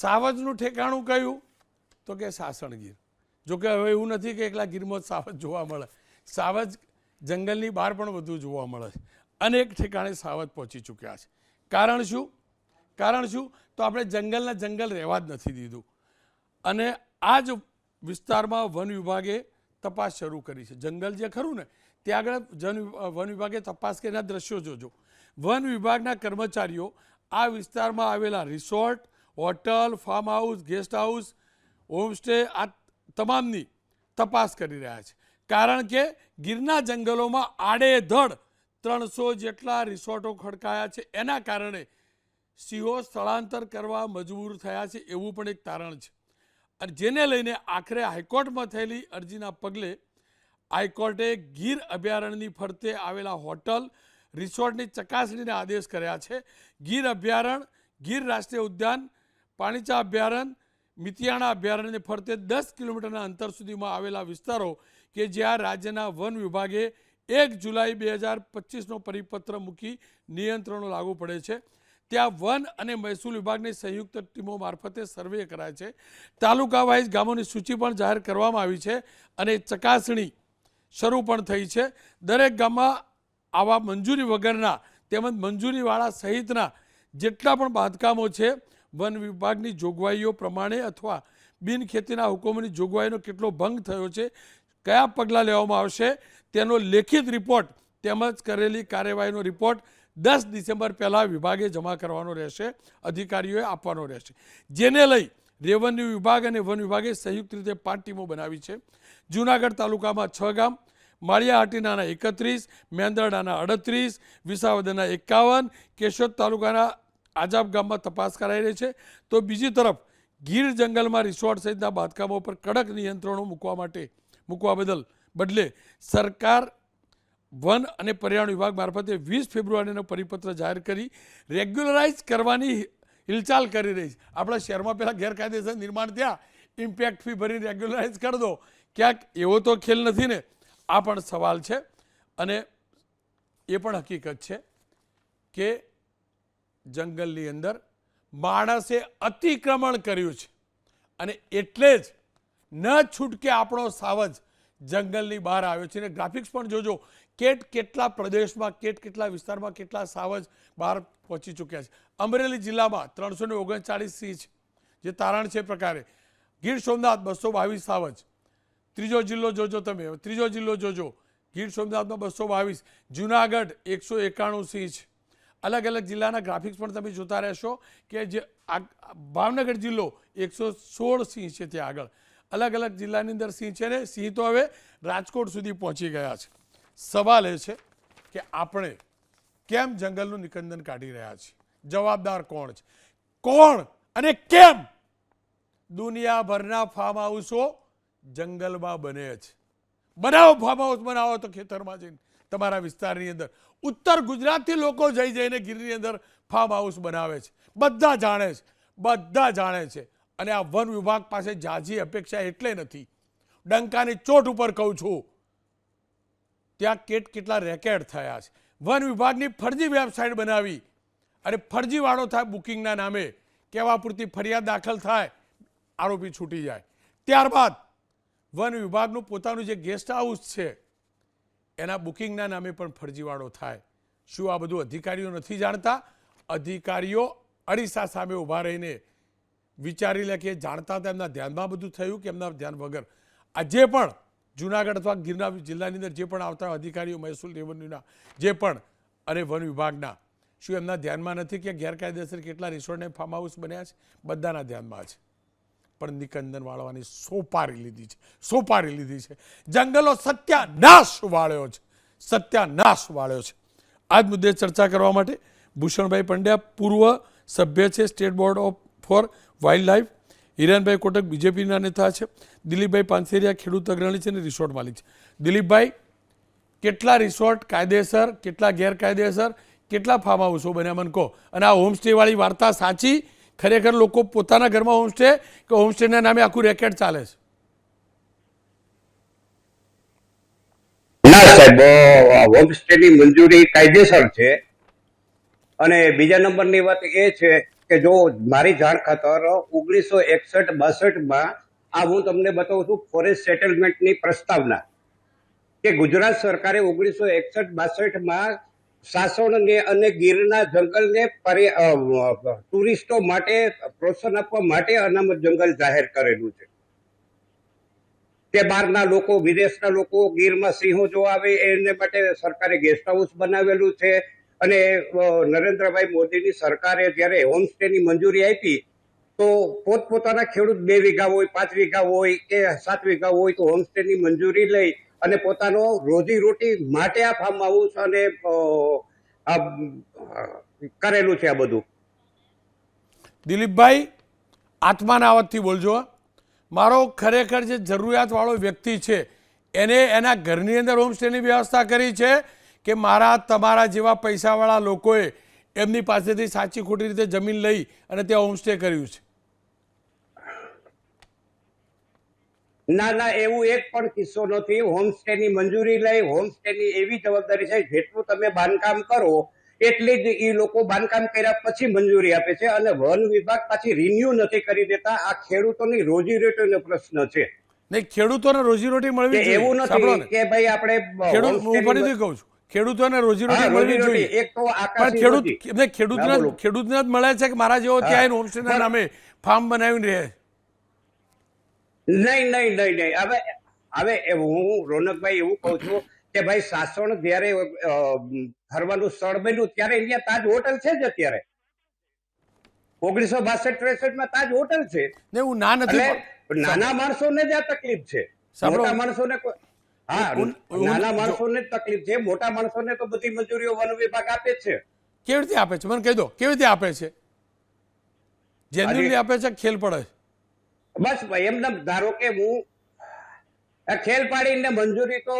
સાવજનું ઠેકાણું કયું તો કે સાસણગીર. જોકે હવે એવું નથી કે એકલા ગીરમાં જ સાવજ જોવા મળે, સાવજ જંગલની બહાર પણ વધુ જોવા મળે છે. અનેક ઠેકાણે સાવજ પહોંચી ચૂક્યા છે. કારણ શું તો આપણે જંગલના જંગલ રહેવા જ નથી દીધું. અને આ જ વિસ્તારમાં વન વિભાગે તપાસ શરૂ કરી છે. જંગલ જે ખરું ને ત્યાં આગળ વન વિભાગે તપાસ કરીને દ્રશ્યો જોજો. વન વિભાગના કર્મચારીઓ આ વિસ્તારમાં આવેલા resort, hotel, farm house, guest house, homestay આ તમામની તપાસ કરી રહ્યા છે. કારણ કે ગીરના જંગલોમાં આડેધડ 300 જેટલા રિસોર્ટો ખડકાયા છે. એના કારણે સિંહો સ્થળાંતર કરવા મજબૂર થયા છે એવું પણ એક તારણ છે. અને જેને લઈને આખરે હાઈકોર્ટમાં થયેલી અરજીના પગલે હાઈકોર્ટે ગીર અભયારણ્યની ફરતે આવેલા હોટલ, રિસોર્ટની ચકાસણીના આદેશ કર્યા છે. ગીર અભયારણ્ય, ગીર રાષ્ટ્રીય ઉદ્યાન, પાણીચા અભયારણ્ય, મિતિયાણા અભયારણ્યને ફરતે 10 કિલોમીટરના અંતર સુધીમાં આવેલા વિસ્તારો કે જ્યાં રાજ્યના વન વિભાગે 1 જુલાઈ 2025નો પરિપત્ર મૂકી નિયંત્રણો લાગુ પડે છે, ત્યાં વન અને મહેસૂલ વિભાગની સંયુક્ત ટીમો મારફતે સર્વે કરાય છે. તાલુકા વાઇઝ ગામોની સૂચિ પણ જાહેર કરવામાં આવી છે અને ચકાસણી શરૂ પણ થઈ છે. દરેક ગામમાં આવા મંજૂરી વગરના તેમજ મંજૂરીવાળા સહિતના જેટલા પણ બાંધકામો છે વન વિભાગની જોગવાઈઓ પ્રમાણે અથવા બિનખેતીના હુકમોની જોગવાઈનો કેટલો ભંગ થયો છે, કયા પગલાં લેવામાં આવશે તેનો લેખિત રિપોર્ટ તેમજ કરેલી કાર્યવાહીનો રિપોર્ટ 10 ડિસેમ્બર પહેલાં વિભાગે જમા કરવાનો રહેશે, અધિકારીઓએ આપવાનો રહેશે. જેને લઈ રેવન્યુ વિભાગ અને વન વિભાગે સંયુક્ત રીતે 5 ટીમો બનાવી છે. જૂનાગઢ તાલુકામાં 6 ગામ, માળિયાહાટીના 31, મેંદરડાના 38, વિસાવદરના 51, કેશોદ તાલુકાના આજાબ ગામમાં તપાસ કરાઈ રહી છે. તો બીજી તરફ ગીર જંગલમાં રિસોર્ટ સહિતના બાંધકામો પર કડક નિયંત્રણો મૂકવા બદલે સરકાર વન અને પર્યાવરણ વિભાગ મારફતે 20 ફેબ્રુઆરીનો પરિપત્ર જાહેર કરી રેગ્યુલરાઇઝ કરવાની હિલચાલ કરી રહી છે. આપણા શહેરમાં પહેલાં ગેરકાયદેસર નિર્માણ થયા, ઇમ્પેક્ટ ફી ભરીને રેગ્યુલરાઇઝ કરી દો, ક્યાંક એવો તો ખેલ નથી ને? આ પણ સવાલ છે. અને એ પણ હકીકત છે કે જંગલની અંદર માણસે અતિક્રમણ કર્યું છે અને એટલે જ ન છૂટકે આપણો સાવજ જંગલની બહાર આવ્યો છે. અને ગ્રાફિક્સ પણ જોજો કેટલા પ્રદેશમાં કેટલા વિસ્તારમાં કેટલા સાવજ બહાર પહોંચી ચૂક્યા છે. અમરેલી જિલ્લામાં 339 સિંહ છે જે તારણ છે પ્રકારે. ગીર સોમનાથ 222 સાવજ. ત્રીજો જિલ્લો જોજો ગીર સોમનાથમાં 222, જુનાગઢ 191 સિંહ છે. અલગ અલગ જિલ્લાના ગ્રાફિક્સ પણ તમે જોતા રહેશો કે જે ભાવનગર જિલ્લો 116 સિંહ છે. ત્યાં આગળ અલગ અલગ જિલ્લાની અંદર સિંહ છે ને સિંહ તો હવે રાજકોટ સુધી પહોંચી ગયા છે. સવાલ એ છે કે આપણે કેમ જંગલનું નિકંદન કાઢી રહ્યા છીએ? જવાબદાર કોણ છે? કોણ અને કેમ? દુનિયાભરના ફાર્મ હાઉસો જંગલમાં બને છે. બનાવો ફાર્મ હાઉસ, બનાવો તો ખેતરમાં જઈને તમારા વિસ્તારની અંદર. ઉત્તર ગુજરાતથી લોકો જઈને ગીરની અંદર ફાર્મ હાઉસ બનાવે છે. બધા જાણે છે. અને આ વન વિભાગ પાસે ઝાઝી અપેક્ષા એટલે નથી. ડંકાની ચોટ ઉપર કહું છું, ત્યાં કેટલા રેકેટ થયા છે. વન વિભાગની ફરજી વેબસાઇટ બનાવી અને ફરજીવાળો થાય બુકિંગના નામે, કહેવા પૂરતી ફરિયાદ દાખલ થાય, આરોપી છૂટી જાય. ત્યારબાદ વન વિભાગનું પોતાનું જે ગેસ્ટ હાઉસ છે એના બુકિંગના નામે પણ ફરજીવાળો થાય. શું આ બધું અધિકારીઓ નથી જાણતા? અધિકારીઓ અરીસા સામે ઊભા રહીને વિચારી લે કે જાણતા હતા, એમના ધ્યાનમાં બધું થયું કે એમના ધ્યાન વગર? આ જે પણ જુનાગઢ અથવા ગીરના જિલ્લાની અંદર જે પણ આવતા અધિકારીઓ, મહેસૂલ રેવન્યુના જે પણ અને વન વિભાગના, શું એમના ધ્યાનમાં નથી કે ગેરકાયદેસર કેટલા રિસોર્ટ અને ફાર્મ હાઉસ બન્યા છે? બધાના ધ્યાનમાં છે. પણ નિકંદન વાળવાની સોપારી લીધી છે. જંગલો સત્યાનાશ વાળ્યો છે. આજ મુદ્દે ચર્ચા કરવા માટે ભૂષણભાઈ પંડ્યા પૂર્વ સભ્ય છે state board for wild life, Hirenbhai Kotak બીજેપીના નેતા છે, દિલીપભાઈ પાનસેરિયા ખેડૂત અગ્રણી છે અને રિસોર્ટ માલિક છે. દિલીપભાઈ, કેટલા રિસોર્ટ કાયદેસર, કેટલા ગેરકાયદેસર, કેટલા ફાર્મ હાઉસો બન્યા મને કહો. અને આ હોમસ્ટે વાળી વાર્તા સાચી? ખરેખર લોકો પોતાના ઘરમાં હોમસ્ટે કે હોમસ્ટેના નામે આખું રેકેટ ચાલે છે? ના સાહેબ, હોમસ્ટેની મંજૂરી કાયદેસર છે. અને બીજા નંબરની વાત એ છે કે જો મારી જાણ ખાતર 1961-62 આ હું તમને બતાવું છું ફોરેસ્ટ સેટલમેન્ટની પ્રસ્તાવના કે ગુજરાત સરકારે 1961-62 સાસણને અને ગીરના જંગલને ટુરિસ્ટો માટે પ્રોત્સાહન આપવા માટે અનામત જંગલ જાહેર કરેલું છે કે બહારના લોકો વિદેશના લોકો ગીરમાં સિંહો જોવા આવે એને માટે સરકારે ગેસ્ટ હાઉસ બનાવેલું છે અને નરેન્દ્રભાઈ મોદીની સરકારે જ્યારે હોમસ્ટેની મંજૂરી આપી તો પોતપોતાના ખેડૂત 2 વીઘા હોય 5 વીઘા હોય કે 7 વીઘા હોય તો હોમસ્ટેની મંજૂરી લઈ અને પોતાનો રોજીરોટી માટે આ ફાર્મ હાઉસ અને કરેલું છે આ બધું. દિલીપભાઈ આત્માના અવાજથી બોલજો. મારો ખરેખર જે જરૂરિયાતવાળો વ્યક્તિ છે એને એના ઘરની અંદર હોમસ્ટેની વ્યવસ્થા કરી છે કે મારા તમારા જેવા પૈસાવાળા લોકોએ એમની પાસેથી સાચી ખોટી રીતે જમીન લઈ અને ત્યાં હોમસ્ટે કર્યું છે? ના એવું એક પણ કિસ્સો નથી. હોમસ્ટેની મંજૂરી લઈ હોમસ્ટેની એવી જવાબદારી છે જેટલું તમે બાંધકામ કરો એટલી જ એ લોકો બાંધકામ કર્યા પછી મંજૂરી આપે છે અને વન વિભાગ પાછી રિન્યુ નથી કરી દેતા. આ ખેડૂતોની રોજીરોટીનો પ્રશ્ન છે. નહીં, ખેડૂતોને રોજીરોટી મળવી જોઈએ. એવું નથી કે ભાઈ આપણે હું ફરીથી કહું છું, ખેડૂતોને રોજીરોટી મળવી જોઈએ. એક તો પણ ખેડૂતને જ મળે છે કે મારા જેવો ત્યાં હોમસ્ટેના નામે ફાર્મ બનાવીને રહે? નહીં. હવે હું રોનકભાઈ એવું કહું છું કે ભાઈ સાસણ જયારે ફરવાનું સ્થળ બન્યું ત્યારે અહીંયા તાજ હોટલ છે જ અત્યારે 1962-63 તાજ હોટલ છે. હું ના નથી, નાના માણસોને જ આ તકલીફ છે. મોટા માણસોને નાના માણસોને જ તકલીફ છે. મોટા માણસોને તો બધી મંજૂરીઓ વન વિભાગ આપે જ છે. કેવી રીતે આપે છે મને કહી દો. કેવી રીતે આપે છે? જેન્યુઅલી આપે છે? ખેલ પડે? બસ એમને ધારો કે હું ખેલ પાડીને મંજૂરી તો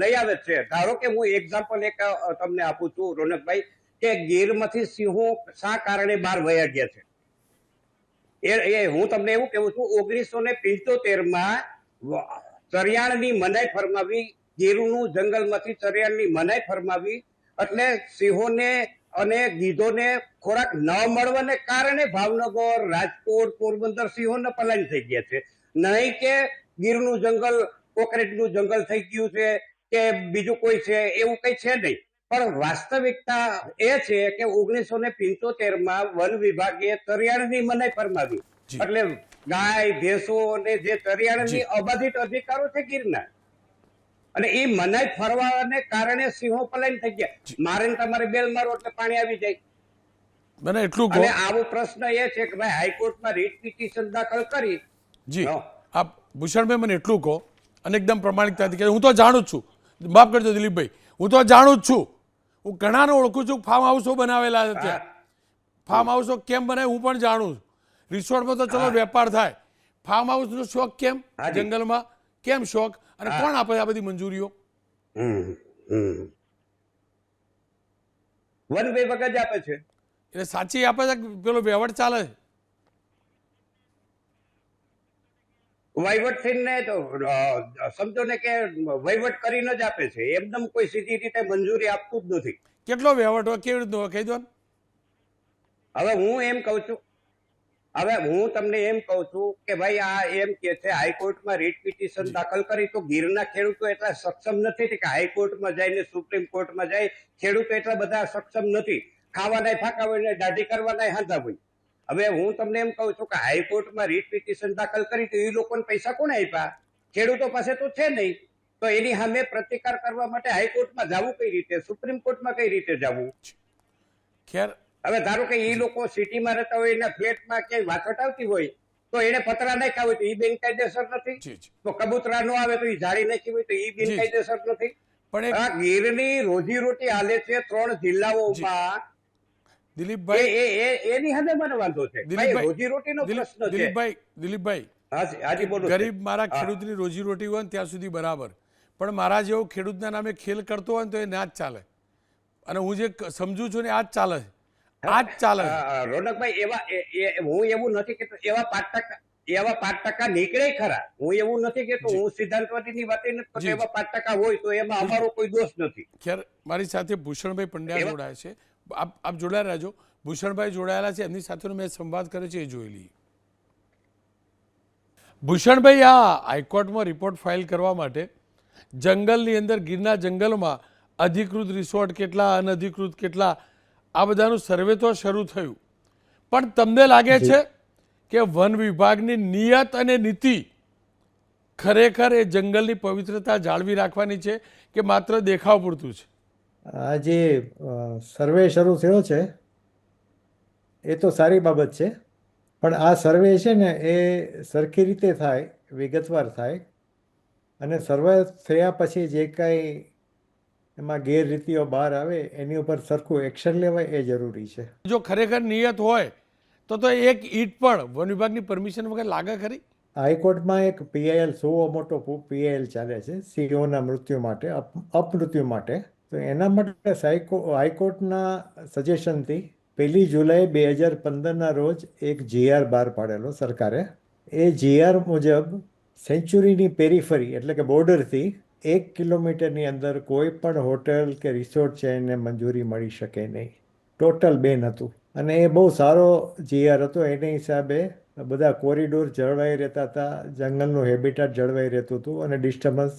લઈ આવે છે. ધારો કે હું એક્ઝામ્પલ એક તમને આપું છું રોનકભાઈ કે ગીરમાંથી સિંહો શા કારણે બહાર વયા ગયા છે એ હું તમને એવું કહું છું. 1975 ચરિયાણની મનાઈ ફરમાવી, ગીરનું જંગલમાંથી ચરિયાણની મનાઈ ફરમાવી એટલે સિંહોને અને ગીધોને ખોરાક ન મળવાને કારણે ભાવનગર, રાજકોટ, પોરબંદર સિંહોને પલાયન થઈ ગયા છે. નહીં કે ગીરનું જંગલ કોકરેટનું જંગલ થઈ ગયું છે કે બીજું કોઈ છે, એવું કઈ છે નહીં. પણ વાસ્તવિકતા એ છે કે 1975 વન વિભાગે ચરિયાણની મનાઈ ફરમાવી એટલે ગાય ભેંસો અને જે ચરિયાણની અબાધિત અધિકારો છે ગીરના અને એ મનાઈ ફરવાને કારણે સિંહો પલાયન થઈ ગયા. મારે તમારે બેલ મારો એટલે પાણી આવી જાય. મને એટલું અને આવો પ્રશ્ન એ છે કે ભાઈ હાઈકોર્ટમાં રીટ પિટિશન દાખલ કરી. જી આપ ભૂષણભાઈ મને એટલું કહો અને એકદમ પ્રમાણિકતાથી કે હું તો જાણું જ છું, માફ કરજો દિલીપભાઈ, હું તો જાણું જ છું, હું ઘણાને ઓળખું છું. ફાર્મ હાઉસો બનાવેલા છે ત્યાં. ફાર્મ હાઉસો કેમ બનાવે હું પણ જાણું છું. રિસોર્ટમાં તો ચલો વેપાર થાય, ફાર્મ હાઉસનો શોખ કેમ? જંગલમાં કેમ શોખ? અને કોણ આપે આ બધી મંજૂરીઓ? વન વિભાગ જ આપે છે. એટલે સાચી આપે છે પેલો વહીવટ ચાલે છે? વહીવટ થઈને તો સમજો ને કે વહીવટ કરીને જ આપે છે. એકદમ કોઈ સીધી રીતે મંજૂરી આપતું જ નથી. કેટલો વહીવટ હોય, કેવી રીતનો હોય કહી દો ને. હવે હું એમ કહું છું, હવે હું તમને એમ કહું છું કે ભાઈ આ એમ કે છે હાઈકોર્ટમાં રીટ પિટિશન દાખલ કરી તો ગીરના ખેડૂતો એટલા સક્ષમ નથી કે હાઈકોર્ટમાં જઈને સુપ્રીમ કોર્ટમાં જાય. ખેડૂતો એટલા બધા સક્ષમ નથી. ખાવાના ફાંકા હોય, દાઢી કરવાના હાંધા હોય. હવે હું તમને એમ કહું છું કે હાઈકોર્ટમાં રીટ પિટિશન દાખલ કરી તો એ લોકોને પૈસા કોને આપ્યા? ખેડૂતો પાસે તો છે નહીં. તો એની સામે પ્રતિકાર કરવા માટે હાઈકોર્ટમાં જવું કઈ રીતે, સુપ્રીમ કોર્ટમાં કઈ રીતે જવું? ખેર હવે ધારો કે એ લોકો સિટીમાં રહેતા હોય, એના ફ્લેટમાં ક્યાંય વાછટ આવતી હોય તો એને પતરા નાખ્યા હોય તો એ બિનકાયદેસર નથી. તો કબૂતરા ન આવે તો એ જાળી નાખી હોય તો એ બિનકાયદેસર નથી. પણ આ ગીરની રોજીરોટી હાલે છે 3 જિલ્લાઓમાં. દિલીપભાઈ એની હદે મને વાંધો છે. રોજીરોટીનો પ્રશ્ન છે. દિલીપભાઈ ગરીબ મારા ખેડૂતની રોજીરોટી હોય ને ત્યાં સુધી બરાબર, પણ મારા જેવો ખેડૂતના નામે ખેલ કરતો હોય ને તો એ ના જ ચાલે. અને હું જે સમજુ છું ને આ જ ચાલે છે, આ જ ચાલે. રોનકભાઈ હું એવું નથી કેતો એવા 5% નીકળે ખરા. હું એવું નથી કેતો, હું સિદ્ધાંતવાદીની વાત નથી કરતો. એવા 5% હોય તો એમાં અમારો કોઈ દોષ નથી. ખેર મારી સાથે ભૂષણભાઈ પંડ્યા જોડાય છે. આપ જોડાયા રહેજો. ભૂષણભાઈ જોડાયેલા છે, એમની સાથેનો મેં સંવાદ કર્યો છે, એ જોઈ લઈએ. ભૂષણભાઈ, આ હાઈકોર્ટમાં રિપોર્ટ ફાઇલ કરવા માટે જંગલની અંદર, ગીરના જંગલમાં અધિકૃત રિસોર્ટ કેટલા, અનધિકૃત કેટલા, આ બધાનું સર્વે તો શરૂ થયું, પણ તમને લાગે છે કે વન વિભાગની નિયત અને નીતિ ખરેખર એ જંગલની પવિત્રતા જાળવી રાખવાની છે કે માત્ર દેખાવ પૂરતું છે? આ જે સર્વે શરૂ થયો છે એ તો સારી બાબત છે, પણ આ સર્વે છે ને એ સરખી રીતે થાય, વિગતવાર થાય, અને સર્વે થયા પછી જે કાંઈ એમાં ગેરરીતિઓ બહાર આવે એની ઉપર સરખું એક્શન લેવાય એ જરૂરી છે. જો ખરેખર નિયત હોય તો એક ઈંટ પણ વન વિભાગની પરમિશન વગર લાગે ખરી? હાઈકોર્ટમાં એક પીઆઈએલ, સુઓ મોટો પીઆઈએલ ચાલે છે સિંહોના મૃત્યુ માટે, અપમૃત્યુ માટે. તો એના માટે હાઈકોર્ટના સજેશનથી 1 જુલાઈ 2015ના રોજ એક જીઆર બહાર પાડેલો સરકારે. એ જીઆર મુજબ સેન્ચુરીની પેરીફરી એટલે કે બોર્ડરથી 1 કિલોમીટરની અંદર કોઈ પણ હોટેલ કે રિસોર્ટ છે એને મંજૂરી મળી શકે નહીં. ટોટલ બેન હતું, અને એ બહુ સારો જીઆર હતો. એને હિસાબે બધા કોરિડોર જળવાઈ રહેતા હતા, જંગલનું હેબિટાટ જળવાઈ રહેતું હતું, અને ડિસ્ટર્બન્સ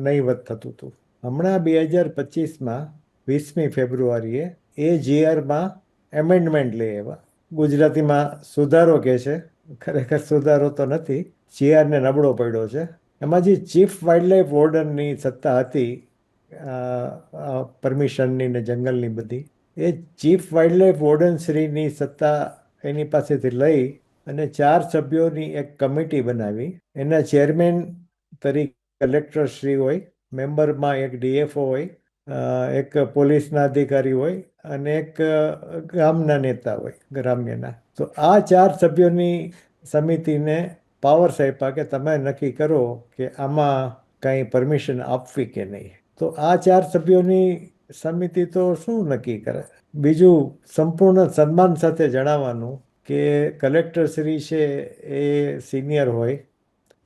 નહીવત થતું હતું. હમણાં 2025માં 20મી ફેબ્રુઆરીએ એ જીઆરમાં એમેન્ડમેન્ટ લઈ આવ્યા. ગુજરાતીમાં સુધારો કહે છે, ખરેખર સુધારો તો નથી, જીઆરને નબળો પડ્યો છે. એમાં જે ચીફ વાઇલ્ડલાઇફ વોર્ડનની સત્તા હતી પરમિશનની ને જંગલની બધી, એ ચીફ વાઇલ્ડલાઇફ વોર્ડનશ્રીની સત્તા એની પાસેથી લઈ અને 4 સભ્યોની એક કમિટી બનાવી. એના ચેરમેન તરીકે કલેક્ટરશ્રી હોય, મેમ્બરમાં એક ડીએફઓ હોય, એક પોલીસના અધિકારી હોય, અને એક ગામના નેતા હોય, ગ્રામ્યના. તો આ 4 સભ્યોની સમિતિને પાવર્સ આપ્યા કે તમે નક્કી કરો કે આમાં કાંઈ પરમિશન આપવી કે નહીં. તો આ 4 સભ્યોની સમિતિ તો શું નક્કી કરે? બીજું, સંપૂર્ણ સન્માન સાથે જણાવવાનું કે કલેક્ટરશ્રી છે એ સિનિયર હોય,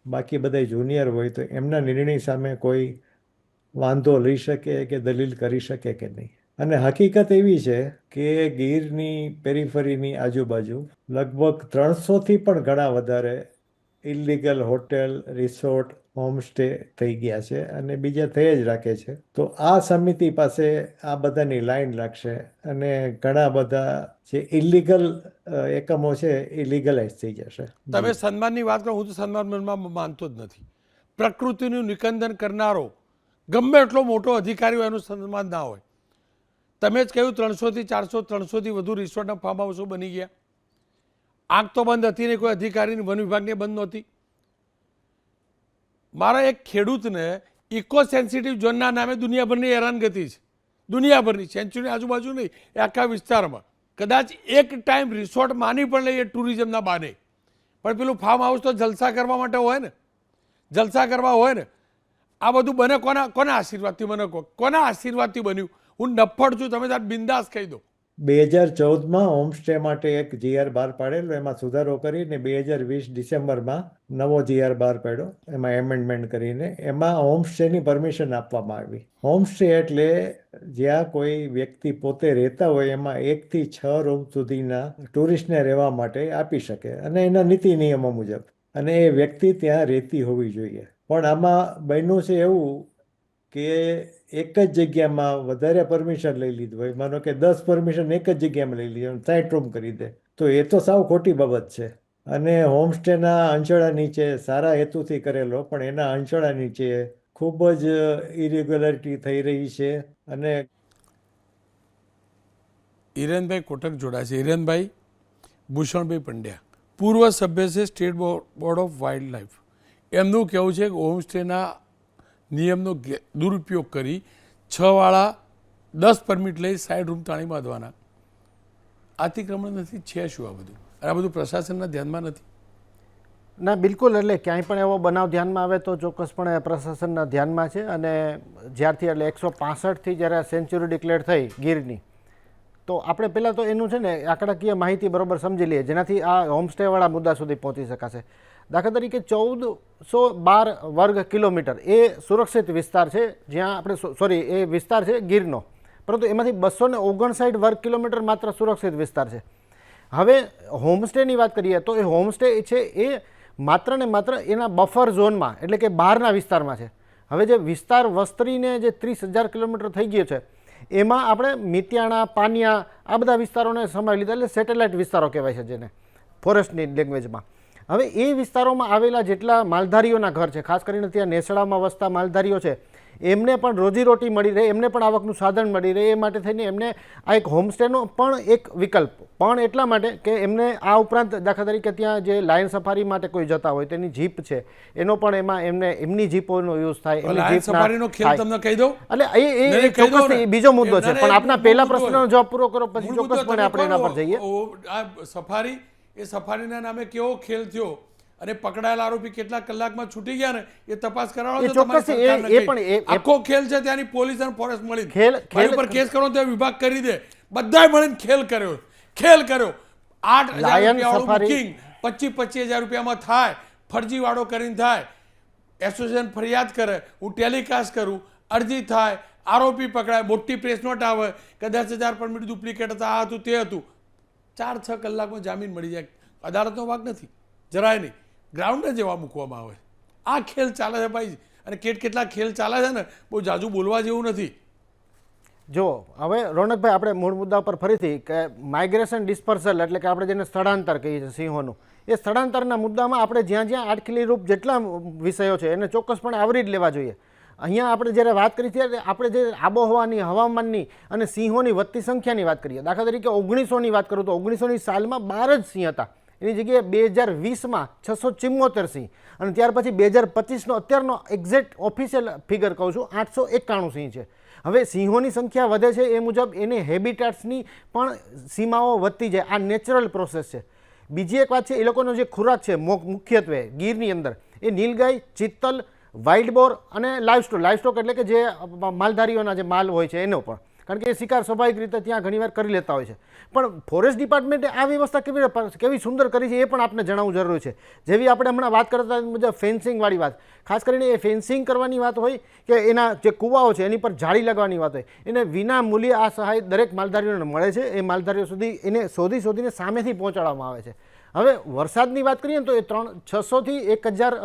બાકી બધા જુનિયર હોય, તો એમના નિર્ણય સામે કોઈ વાંધો લઈ શકે કે દલીલ કરી શકે કે નહીં. અને હકીકત એવી છે કે ગીરની પેરીફરીની આજુબાજુ લગભગ 300થી પણ ઘણા વધારે ઇલીગલ હોટેલ, રિસોર્ટ, હોમસ્ટે થઈ ગયા છે, અને બીજા થઈ જ રાખે છે. તો આ સમિતિ પાસે આ બધાની લાઈન લાગશે, અને ઘણા બધા જે ઇલીગલ એકમો છે એ લીગલાઇઝ થઈ જશે. તમે સન્માનની વાત કરો, હું તો સન્માનમાં માનતો જ નથી. પ્રકૃતિનું નિકંદન કરનારો ગમે એટલો મોટો અધિકારી હોય એનું સન્માન ના હોય. તમે જ કહ્યું 300થી 400, 300થી વધુ રિસોર્ટના ફાર્મ હાઉસો બની ગયા. આંખ તો બંધ હતી ને કોઈ અધિકારીની વન વિભાગને બંધ નહોતી. મારા એક ખેડૂતને ઇકો સેન્સિટિવ ઝોનના નામે દુનિયાભરની હેરાનગતિ છે. દુનિયાભરની, સેન્ચુરી આજુબાજુ નહીં, એ આખા વિસ્તારમાં. કદાચ એક ટાઈમ રિસોર્ટ માની પણ લઈએ ટુરિઝમના બહાને, પણ પેલું ફાર્મ હાઉસ તો જલસા કરવા માટે હોય ને, જલસા કરવા હોય ને. આ બધું બને કોના આશીર્વાદથી? મને કહો, કોના આશીર્વાદથી બન્યું? હું નફ્ફડ છું, તમે તાર બિંદાસ કહી દો. 2014માં હોમસ્ટે માટે એક જીઆર બહાર પાડેલો, એમાં સુધારો કરીને 2020 ડિસેમ્બરમાં નવો જીઆર બહાર પાડ્યો, એમાં એમેન્ડમેન્ટ કરીને. એમાં હોમસ્ટેની પરમિશન આપવામાં આવી. હોમસ્ટે એટલે જ્યાં કોઈ વ્યક્તિ પોતે રહેતા હોય એમાં 1 થી 6 રૂમ સુધીના ટુરિસ્ટને રહેવા માટે આપી શકે, અને એના નીતિ નિયમો મુજબ, અને એ વ્યક્તિ ત્યાં રહેતી હોવી જોઈએ. પણ આમાં બન્યું છે એવું કે એક જ જગ્યામાં વધારે પરમિશન લઈ લીધું હોય. માનો કે 10 પરમિશન એક જ જગ્યામાં લઈ લીધી, 60 રૂમ કરી દે, તો એ તો સાવ ખોટી બાબત છે. અને હોમસ્ટેના અંચળા નીચે સારા હેતુથી કરેલો, પણ એના અંચળા નીચે ખૂબ જ ઇરેગ્યુલારિટી થઈ રહી છે. અને હિરેનભાઈ કોટક જોડાય છે. હિરેનભાઈ, ભૂષણભાઈ પંડ્યા પૂર્વ સભ્ય છે state board of wild life. એમનું કહેવું છે કે હોમસ્ટેના નિયમનો દુરુપયોગ કરી 6 વાળા 10 પરમિટ લઈ 60 રૂમ તાણી બાંધવાના અતિક્રમણ નથી છે શું? આ બધું આ બધું પ્રશાસનના ધ્યાનમાં નથી? ના, બિલકુલ. એટલે ક્યાંય પણ એવો બનાવ ધ્યાનમાં આવે તો ચોક્કસપણે પ્રશાસનના ધ્યાનમાં છે. અને જ્યારથી એટલે 165થી જ્યારે સેન્ચુરી ડિક્લેર થઈ ગીરની, તો આપણે પહેલાં તો એનું છે ને આંકડાકીય માહિતી બરાબર સમજી લઈએ, જેનાથી આ હોમસ્ટેવાળા મુદ્દા સુધી પહોંચી શકાશે. દાખલા તરીકે 1412 વર્ગ કિલોમીટર એ સુરક્ષિત વિસ્તાર છે, જ્યાં આપણે એ વિસ્તાર છે ગીરનો. પરંતુ એમાંથી 259 વર્ગ કિલોમીટર માત્ર સુરક્ષિત વિસ્તાર છે. હવે હોમસ્ટેની વાત કરીએ તો એ હોમસ્ટે છે એ માત્ર ને માત્ર એના બફર ઝોનમાં એટલે કે બહારના વિસ્તારમાં છે. હવે જે વિસ્તાર વસ્તીને જે 30,000 કિલોમીટર થઈ ગયો છે એમાં આપણે મિતિયાણા, પાનિયા આ બધા વિસ્તારોને સમાવી લીધા, એટલે સેટેલાઇટ વિસ્તારો કહેવાય છે જેને ફોરેસ્ટની લેંગ્વેજમાં. હવે એ વિસ્તારોમાં આવેલા જેટલા માલધારીઓના ઘર છે, ખાસ કરીને ત્યાં નેસડામાં વસતા માલધારીઓ છે, એમને પણ રોજીરોટી મળી રહે, એમને પણ આવકનું સાધન મળી રહે, એ માટે થઈને એમને આ એક હોમસ્ટેનો પણ એક વિકલ્પ, પણ એટલા માટે કે એમને આ ઉપરાંત દાખલા તરીકે ત્યાં જે લાયન સફારી માટે કોઈ જતા હોય તેની જીપ છે એનો પણ એમાં એમને એમની જીપોનો યુઝ થાય. લાયન સફારીનો ખેલ તમને કહી દઉં, એટલે એ ચોક્કસ બીજો મુદ્દો છે, પણ આપના પહેલા પ્રશ્નનો જવાબ પૂરો કરો પછી ચોક્કસપણે આપણે એના પર જઈએ. આ સફારી, એ સફારીના નામે કેવો ખેલ થયો અને પકડાયેલા આરોપી કેટલા કલાકમાં છૂટી ગયા ને એ તપાસ કરાવો છો તમારી સરકારને કઈ. આખો ખેલ છે ત્યાંની પોલીસ અને ફોરેસ્ટ મળી ખેલ ઉપર કેસ કરો તો વિભાગ કરી દે. બધાય મળીને ખેલ કર્યો. 8,000 બુકિંગ 25,000 રૂપિયામાં થાય, ફરજીવાળો કરીને થાય, એસોસિએશન ફરિયાદ કરે, હું ટેલિકાસ્ટ કરું, અરજી થાય, આરોપી પકડાય, મોટી પ્રેસ નોટ આવે કે 10,000 પરમિટ ડુપ્લિકેટ હતા, આ હતું તે હતું. 4-6 કલાકમાં જામીન મળી જાય. અદાલતનો ભાગ નથી જરાય નહીં, ગ્રાઉન્ડે જેવા મૂકવામાં આવે. આ ખેલ ચાલે છે ભાઈ, અને કેટલા ખેલ ચાલે છે ને બહુ જાજુ બોલવા જેવું નથી. જો હવે રોનકભાઈ આપણે મૂળ મુદ્દા પર ફરીથી કે માઇગ્રેશન ડિસ્પર્સલ એટલે કે આપણે જેને સ્થળાંતર કહીએ છીએ સિંહોનું, એ સ્થળાંતરના મુદ્દામાં આપણે જ્યાં જ્યાં આટખીલી રૂપ જેટલા વિષયો છે એને ચોક્કસપણે આવરી જ લેવા જોઈએ. અહીંયા આપણે જ્યારે વાત કરી ત્યારે આપણે જે આબોહવાની, હવામાનની અને સિંહોની વધતી સંખ્યાની વાત કરીએ, દાખલા તરીકે 1900ની વાત કરું તો 1900ની સાલમાં 12 જ સિંહ હતા, એની જગ્યાએ 2020માં 674 સિંહ, અને ત્યાર પછી 2025નો અત્યારનો એક્ઝેક્ટ ઓફિશિયલ ફિગર કહું છું 891 સિંહ છે. હવે સિંહોની સંખ્યા વધે છે એ મુજબ એની હેબિટાટ્સની પણ સીમાઓ વધતી જાય, આ નેચરલ પ્રોસેસ છે. બીજી એક વાત છે, એ લોકોનો જે ખોરાક છે મુખ્યત્વે ગીરની અંદર એ નીલગાય, ચિત્તલ, વાઇલ્ડ બોર અને લાઇવસ્ટોક એટલે કે જે માલધારીઓના જે માલ હોય છે એનો પણ, કારણ કે એ શિકાર સ્વાભાવિક રીતે ત્યાં ઘણીવાર કરી લેતા હોય છે. પણ ફોરેસ્ટ ડિપાર્ટમેન્ટે આ વ્યવસ્થા કેવી સુંદર કરી છે એ પણ આપણે જણાવવું જરૂરી છે. જેવી આપણે હમણાં વાત કરતા મુજબ ફેન્સિંગવાળી વાત, ખાસ કરીને એ ફેન્સિંગ કરવાની વાત હોય કે એના જે કૂવાઓ છે એની પર જાળી લગાવવાની વાત હોય, એને વિના મૂલ્યે આ સહાય દરેક માલધારીઓને મળે છે. એ માલધારીઓ સુધી એને શોધીને સામેથી પહોંચાડવામાં આવે છે. હવે વરસાદની વાત કરીએ ને તો એ 600થી 1,000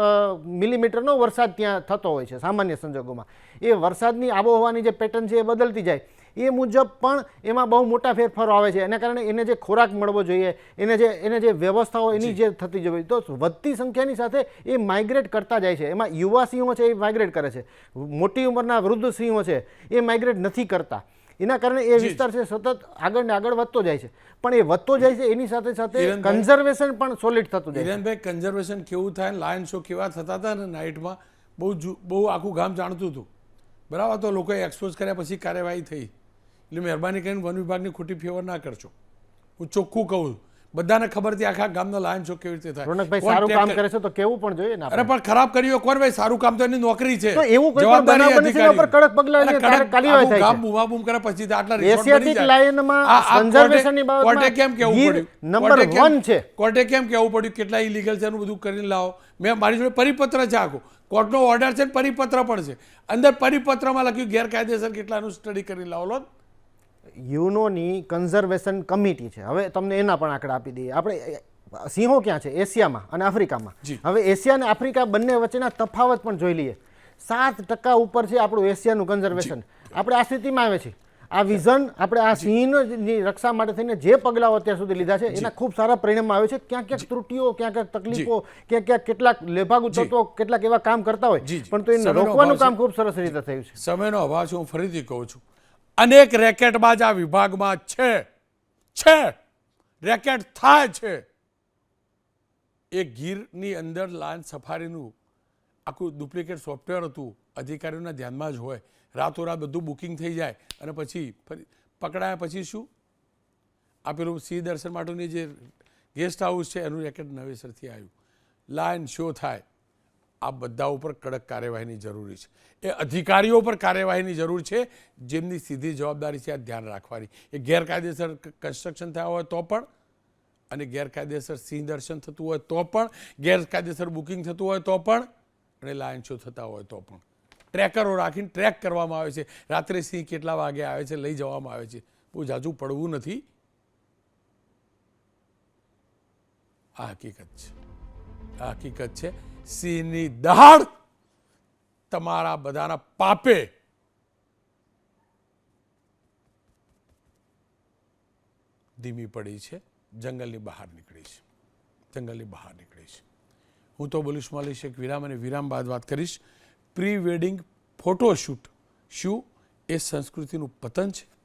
મિલીમીટરનો વરસાદ ત્યાં થતો હોય છે સામાન્ય સંજોગોમાં. એ વરસાદની આબોહવાની જે પેટર્ન છે એ બદલતી જાય, એ મુજબ પણ એમાં બહુ મોટા ફેરફારો આવે છે. એના કારણે એને જે ખોરાક મળવો જોઈએ, એને જે વ્યવસ્થાઓ એની જે થતી જોઈએ, તો વધતી સંખ્યાની સાથે એ માઇગ્રેટ કરતા જાય છે. એમાં યુવા સિંહો છે એ માઇગ્રેટ કરે છે, મોટી ઉંમરના વૃદ્ધ સિંહો છે એ માઇગ્રેટ નથી કરતા. એના કારણે એ વિસ્તાર છે સતત આગળ ને આગળ વધતો જાય છે. પણ એ વધતો જાય છે એની સાથે સાથે કન્ઝર્વેશન પણ સોલિડ થતું જાય છે. હિરેનભાઈ, કન્ઝર્વેશન કેવું થાય, લાયન શો કેવા થતા હતા ને નાઇટમાં, બહુ આખું ગામ જાણતું હતું, બરાબર. તો લોકોએ એક્સપોઝ કર્યા પછી કાર્યવાહી થઈ. એટલે મહેરબાની કરીને વન વિભાગની ખોટી ફેવર ના કરશો. હું ચોખ્ખું કહું, બધાને ખબર હતી આખા ગામનો લાયન શો કેવી રીતે થાય. રોનકભાઈ સારું કામ કરે છે તો કેવું પણ જોઈએ ને. અરે પણ ખરાબ કર્યું કોણ ભાઈ? સારું કામ તો એની નોકરી છે. તો એવું કોઈ પણ બનાવ બને છે ઉપર કડક પગલાં લે, કાર્યવાહી થાય છે. ગામ બૂમાબૂમ કરે પછી તો આટલા રિસોર્ટ બની એશિયાટિક જાય. લાયનમાં કન્ઝર્વેશનની કોર્ટે કેમ બાબતમાં કહેવું ગીર પડ્યું? નંબર 1 છે. કોર્ટે કેમ કહેવું પડ્યું કેટલા ઇલીગલ છે એનું બધું કરીને લાવો? મારી જોડે પરિપત્ર છે, આખો કોર્ટનો ઓર્ડર છે, પરિપત્ર પણ છે. અંદર પરિપત્રમાં લખ્યું ગેરકાયદેસર કેટલાનું સ્ટડી કરીને લાવો. લો યુનોની કન્ઝર્વેશન કમિટી છે. હવે તમને એના પણ આંકડા આપી દઈએ. આપણે સિંહો ક્યાં છે? એશિયામાં અને આફ્રિકામાં. હવે એશિયા અને આફ્રિકા બંને વચ્ચેના તફાવત પણ જોઈ લઈએ. 7% ઉપર છે આપણું એશિયાનું કન્ઝર્વેશન. આપણે આ સ્થિતિમાં આવે છે. આ વિઝન આપણે આ સિંહની રક્ષા માટે થઈને જે પગલાઓ અત્યાર સુધી લીધા છે એના ખૂબ સારા પરિણામ આવે છે. ક્યાંક ક્યાંક ત્રુટીઓ, ક્યાંક તકલીફો, ક્યાંક કેટલાક લેભાગુ તત્વો કેટલાક એવા કામ કરતા હોય, પણ તો એને રોકવાનું કામ ખૂબ સરસ રીતે થયું છે. સમયનો અભાવ છે, હું ફરીથી કહું છું, અનેક રેકેટબાજ આ વિભાગમાં છે, રેકેટ થાય છે. એ ગીરની અંદર લાયન સફારીનું આખું ડુપ્લિકેટ સોફ્ટવેર હતું, અધિકારીઓના ધ્યાનમાં જ હોય, રાતોરાત બધું બુકિંગ થઈ જાય અને પછી ફરી પકડાયા પછી શું? આ પેલું સિંહ દર્શન માટેની જે ગેસ્ટ હાઉસ છે એનું રેકેટ નવેસરથી આવ્યું. લાયન શો થાય, આ બધા ઉપર કડક કાર્યવાહીની જરૂરી છે. એ અધિકારીઓ પર કાર્યવાહીની જરૂર છે જેમની સીધી જવાબદારી છે આ ધ્યાન રાખવાની. એ ગેરકાયદેસર કન્સ્ટ્રક્શન થયા હોય તો પણ, અને ગેરકાયદેસર સિંહ દર્શન થતું હોય તો પણ, ગેરકાયદેસર બુકિંગ થતું હોય તો પણ, અને લાયન શો થતા હોય તો પણ. ટ્રેકરો રાખીને ટ્રેક કરવામાં આવે છે. રાત્રે સિંહ કેટલા વાગે આવે છે લઈ જવામાં આવે છે. બહુ ઝાઝું પડવું નથી. આ હકીકત છે. આ હકીકત છે. સિંહની દહાડ તમારા બધાના પાપે ધીમી પડી છે. જંગલની બહાર નીકળી છે. જંગલની બહાર નીકળી છે. હું તો બોલીશ મળીશ એક વિરામ, અને વિરામ બાદ વાત કરીશ પ્રી વેડિંગ ફોટોશૂટ શું એ સંસ્કૃતિનું પતન છે